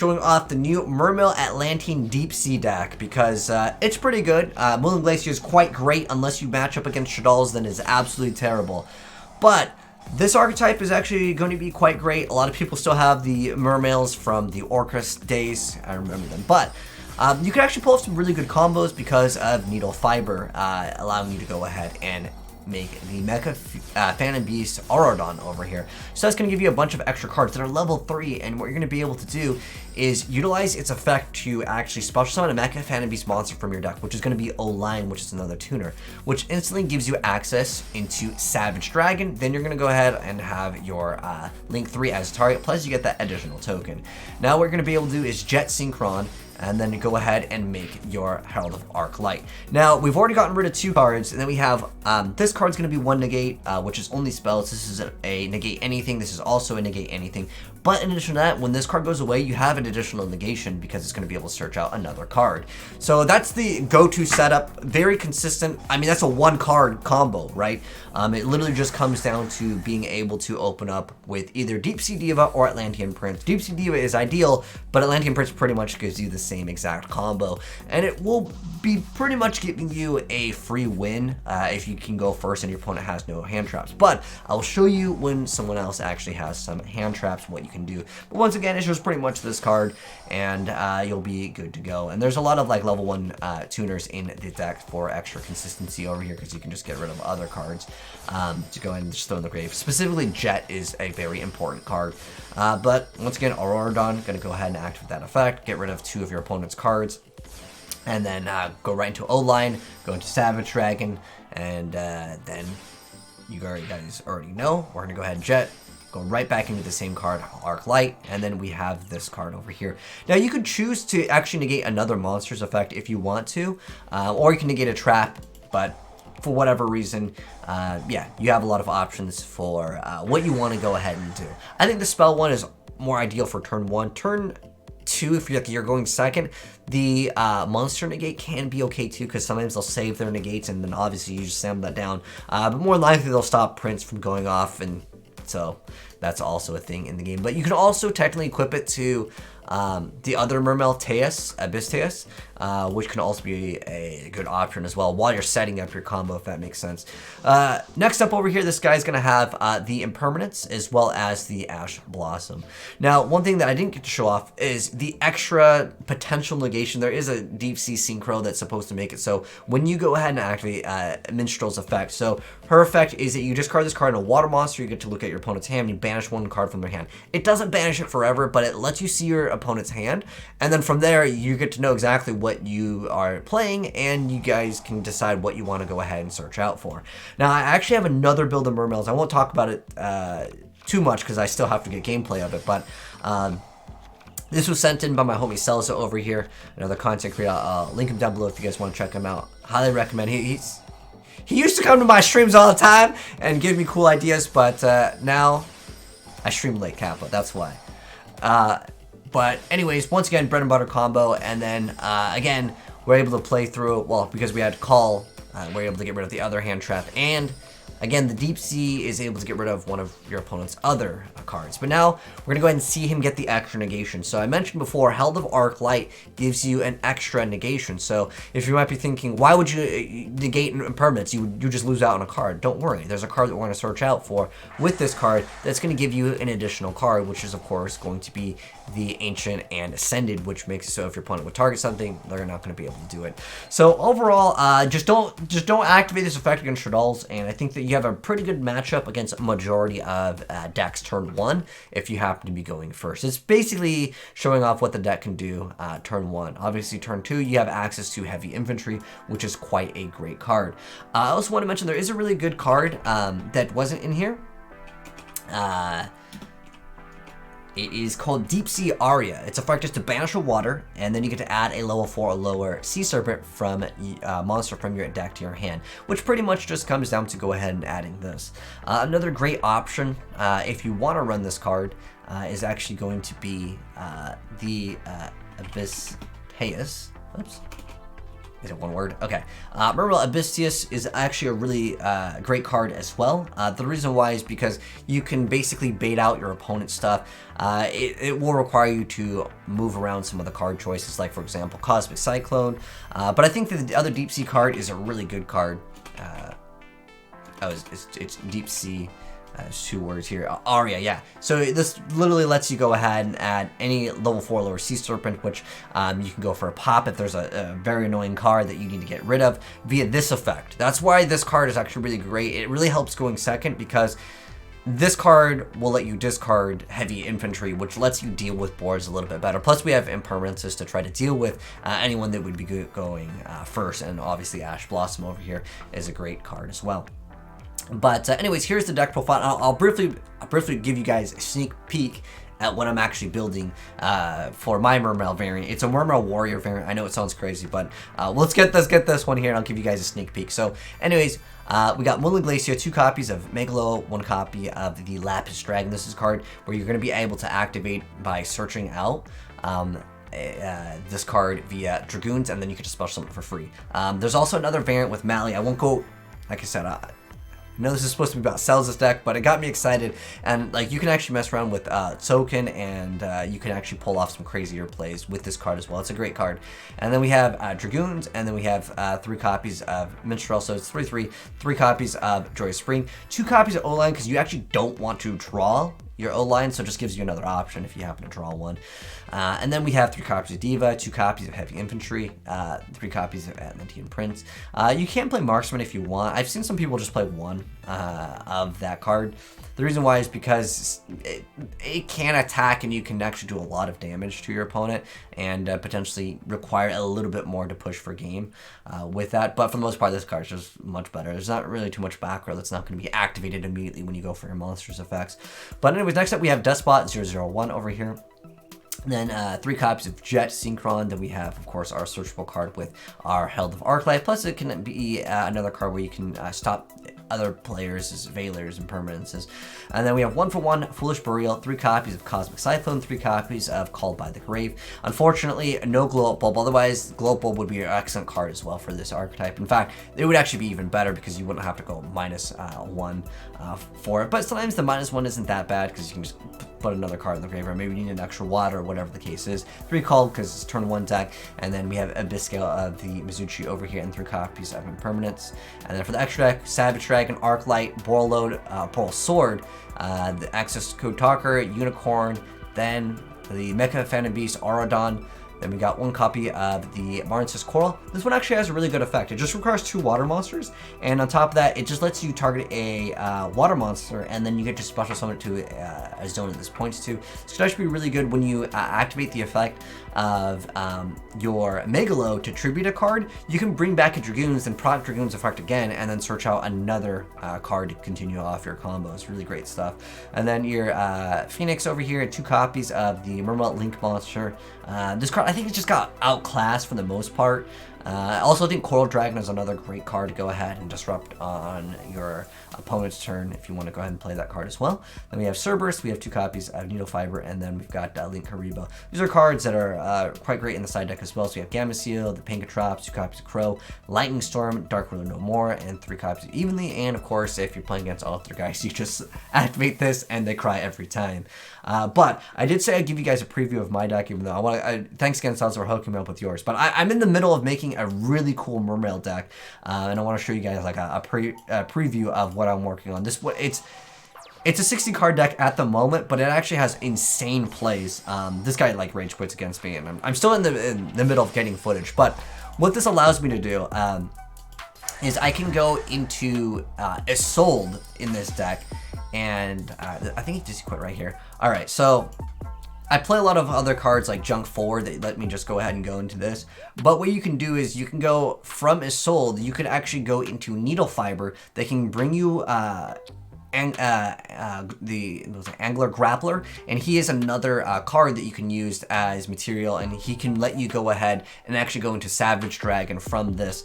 showing off the new Mermail Atlantean Deep Sea deck because it's pretty good. Moon Glacier is quite great unless you match up against Shadal's, then it's absolutely terrible. But this archetype is actually going to be quite great. A lot of people still have the Mermails from the Orcus days. I remember them. But you can actually pull off some really good combos because of Needle Fiber, allowing you to go ahead and make the Mecha Phantom Beast Aurodon over here. So that's going to give you a bunch of extra cards that are level 3, and what you're going to be able to do is utilize its effect to actually special summon a Mecha Phantom Beast monster from your deck, which is going to be O-Line, which is another tuner, which instantly gives you access into Savage Dragon. Then you're going to go ahead and have your Link 3 as target, plus you get that additional token. Now what you're going to be able to do is Jet Synchron, and then go ahead and make your Herald of Arc Light. Now, we've already gotten rid of 2 cards, and then we have, this card's gonna be 1 negate, which is only spells. This is a negate anything. This is also a negate anything. But in addition to that, when this card goes away, you have an additional negation because it's gonna be able to search out another card. So that's the go-to setup, very consistent. I mean, that's a 1-card combo, right? It literally just comes down to being able to open up with either Deep Sea Diva or Atlantean Prince. Deep Sea Diva is ideal, but Atlantean Prince pretty much gives you the same exact combo, and it will be pretty much giving you a free win if you can go first and your opponent has no hand traps. But I'll show you when someone else actually has some hand traps what you can do. But once again, it's just pretty much this card, and you'll be good to go. And there's a lot of like level 1 tuners in the deck for extra consistency over here, because you can just get rid of other cards to go ahead and just throw in the grave. Specifically, Jet is a very important card. But once again, Aurodon, gonna go ahead and activate that effect, get rid of 2 of your opponent's cards, and then go right into O-Line, go into Savage Dragon, and then you guys already know, we're gonna go ahead and Jet, go right back into the same card, Arc Light, and then we have this card over here. Now you could choose to actually negate another monster's effect if you want to, or you can negate a trap, but for whatever reason, yeah, you have a lot of options for what you want to go ahead and do. I think the spell 1 is more ideal for turn 1. Turn 2, if you're going second, the monster negate can be okay too, because sometimes they'll save their negates, and then obviously you just slam that down. But more likely they'll stop Prince from going off, and so that's also a thing in the game. But you can also technically equip it to the other Mermail, Teus, Abyss Teus, which can also be a good option as well while you're setting up your combo, if that makes sense. Next up over here, this guy's going to have the Impermanence as well as the Ash Blossom. Now, one thing that I didn't get to show off is the extra potential negation. There is a Deep Sea Synchro that's supposed to make it so when you go ahead and activate Minstrel's effect. So her effect is that you discard this card in a water monster, you get to look at your opponent's hand, and you banish 1 card from their hand. It doesn't banish it forever, but it lets you see your opponent's hand, and then from there you get to know exactly what you are playing, and you guys can decide what you want to go ahead and search out for. Now, I actually have another build of Mermails. I won't talk about it too much because I still have to get gameplay of it, but this was sent in by my homie Celso over here, another content creator. I'll link him down below if you guys want to check him out. Highly recommend. He used to come to my streams all the time and give me cool ideas, but now I stream late Kappa, that's why. But anyways, once again, bread and butter combo, and then again, we're able to play through, well, because we had call, we're able to get rid of the other hand trap, and again, the Deep Sea is able to get rid of 1 of your opponent's other cards. But now, we're gonna go ahead and see him get the extra negation. So I mentioned before, Herald of Arc Light gives you an extra negation. So if you might be thinking, why would you negate impermanence? You just lose out on a card. Don't worry, there's a card that we're gonna search out for with this card that's gonna give you an additional card, which is of course going to be the Ancient and Ascended, which makes it so if your opponent would target something, they're not going to be able to do it. So overall, just don't activate this effect against Shadal's, and I think that you have a pretty good matchup against a majority of decks turn 1 if you happen to be going first. It's basically showing off what the deck can do turn 1. Obviously, turn 2, you have access to Heavy Infantry, which is quite a great card. I also want to mention there is a really good card that wasn't in here. It is called Deep Sea Aria. Its effect is to banish a water, and then you get to add a level 4 or lower Sea Serpent from monster from your deck to your hand, which pretty much just comes down to go ahead and adding this. Another great option, if you want to run this card, is actually going to be the Abyss Teus. Oops. Is it one word? Okay. Mermail Abysseus is actually a really great card as well. The reason why is because you can basically bait out your opponent's stuff. It will require you to move around some of the card choices, like, for example, Cosmic Cyclone. But I think that the other Deep Sea card is a really good card. It's Deep Sea. There's 2 words here. Aria, yeah. So this literally lets you go ahead and add any level 4 lower sea serpent, which you can go for a pop if there's a very annoying card that you need to get rid of via this effect. That's why this card is actually really great. It really helps going second because this card will let you discard heavy infantry, which lets you deal with boards a little bit better. Plus, we have impermanences to try to deal with anyone that would be going first, and obviously Ash Blossom over here is a great card as well. But anyways, here's the deck profile. I'll briefly give you guys a sneak peek at what I'm actually building for my Mermail variant. It's a Mermail Warrior variant. I know it sounds crazy, but let's get this one here, and I'll give you guys a sneak peek. So anyways, we got Dueling Glacier, 2 copies of Megalo, 1 copy of the Lapis Dragon. This is a card where you're going to be able to activate by searching out this card via Dragoons, and then you can just special summon it for free. There's also another variant with Mali. I won't go, like I said, I know this is supposed to be about Cells deck, but it got me excited, and like you can actually mess around with token, and you can actually pull off some crazier plays with this card as well. It's a great card. And then we have Dragoons, and then we have 3 copies of Minstrel, so it's 3/3, 3 copies of Joyous Spring, 2 copies of O-Line, because you actually don't want to draw your O-line, so it just gives you another option if you happen to draw one. And then we have 3 copies of Diva, 2 copies of Heavy Infantry, 3 copies of Atlantean Prince. You can play Marksman if you want. I've seen some people just play 1 of that card. The reason why is because it can attack, and you can actually do a lot of damage to your opponent, and potentially require a little bit more to push for game with that. But for the most part, this card is just much better. There's not really too much back row that's not going to be activated immediately when you go for your monsters effects. But anyways, next up we have Despot 001 over here. Then 3 copies of Jet Synchron. Then we have, of course, our searchable card with our Herald of Arclight. Plus, it can be another card where you can stop other players' Veilers and Permanences. And then we have 1/1 Foolish Burial, 3 copies of Cosmic Cyclone, 3 copies of Called by the Grave. Unfortunately, no Glow Up Bulb. Otherwise, Glow Up Bulb would be an excellent card as well for this archetype. In fact, it would actually be even better because you wouldn't have to go -1 for it. But sometimes the -1 isn't that bad because you can just put another card in the graveyard. Maybe you need an extra water or whatever the case is. 3 called because it's turn 1 deck. And then we have Abyssgale of the Mizuchi over here and 3 copies of Impermanence. And then for the extra deck, Savage Dragon, Arclight, Boral Sword, the Access Code Talker, Unicorn, then the Mecha Phantom Beast, Aurodon. Then we got 1 copy of the Marnsis Coral. This one actually has a really good effect. It just requires 2 water monsters, and on top of that, it just lets you target a water monster, and then you get to special summon it to a zone that this points to. So it actually be really good when you activate the effect of your Megalo to tribute a card. You can bring back a Dragoons and proc Dragoons effect again, and then search out another card to continue off your combo. It's really great stuff. And then your Phoenix over here, 2 copies of the Mermail Link monster. This card, I think it just got outclassed for the most part. Also, I think Coral Dragon is another great card to go ahead and disrupt on your opponent's turn if you want to go ahead and play that card as well. Then we have Cerberus, we have 2 copies of Needle Fiber, and then we've got Link Haribo. These are cards that are quite great in the side deck as well. So we have Gamma Seal, the Pankatrops, 2 copies of Crow, Lightning Storm, Dark Ruler No More, and 3 copies of Evenly. And of course, if you're playing against all 3 guys, you just activate this and they cry every time. But I did say I'd give you guys a preview of my deck, even though thanks again, Sals, for hooking me up with yours. But I'm in the middle of making a really cool Mermail deck, and I want to show you guys like a preview of what I'm working on. It's a 60 card deck at the moment, but it actually has insane plays. This guy like rage quits against me, and I'm still in the middle of getting footage. But what this allows me to do is I can go into Isolde in this deck, and I think he just quit right here. All right, so I play a lot of other cards like Junk Forward that let me just go ahead and go into this. But what you can do is you can go from Isolde, you could actually go into Needle Fiber that can bring you Angler Grappler, and he is another card that you can use as material, and he can let you go ahead and actually go into Savage Dragon from this.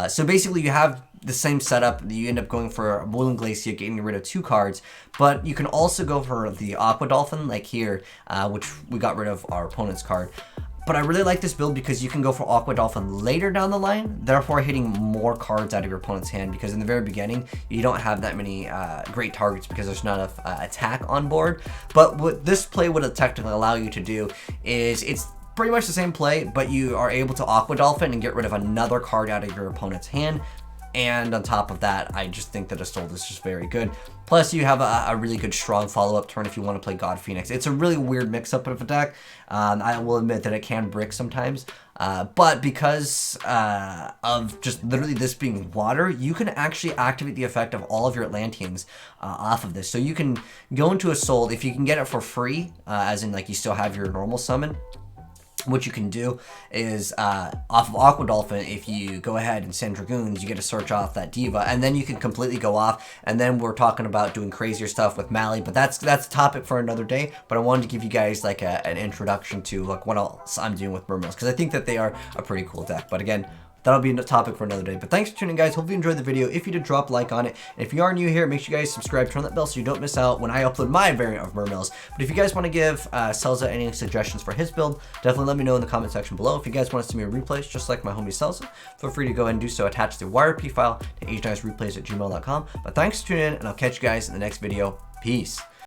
So basically you have the same setup. You end up going for Dueling Glacier, getting rid of 2 cards, but you can also go for the Aqua Dolphin like here, which we got rid of our opponent's card. But I really like this build because you can go for Aqua Dolphin later down the line, therefore hitting more cards out of your opponent's hand, because in the very beginning, you don't have that many great targets because there's not enough attack on board. But what this play would technically allow you to do is it's pretty much the same play, but you are able to Aqua Dolphin and get rid of another card out of your opponent's hand. And on top of that, I just think that Isolde is just very good. Plus, you have a really good strong follow-up turn if you want to play God Phoenix. It's a really weird mix-up of a deck. I will admit that it can brick sometimes. But because of just literally this being water, you can actually activate the effect of all of your Atlanteans off of this. So you can go into Isolde, if you can get it for free, as in like you still have your normal summon. What you can do is, off of Aqua Dolphin, if you go ahead and send Dragoons, you get to search off that Diva, and then you can completely go off, and then we're talking about doing crazier stuff with Mali, but that's a topic for another day. But I wanted to give you guys like an introduction to like what else I'm doing with Mermails, because I think that they are a pretty cool deck. But again, that'll be a topic for another day. But thanks for tuning in, guys. Hope you enjoyed the video. If you did, drop a like on it. And if you are new here, make sure you guys subscribe, turn on that bell so you don't miss out when I upload my variant of Mermails. But if you guys want to give Celza any suggestions for his build, definitely let me know in the comment section below. If you guys want to see me replays just like my homie Celza, feel free to go ahead and do so. Attach the YRP file to AzneyesReplays@gmail.com. But thanks for tuning in, and I'll catch you guys in the next video. Peace.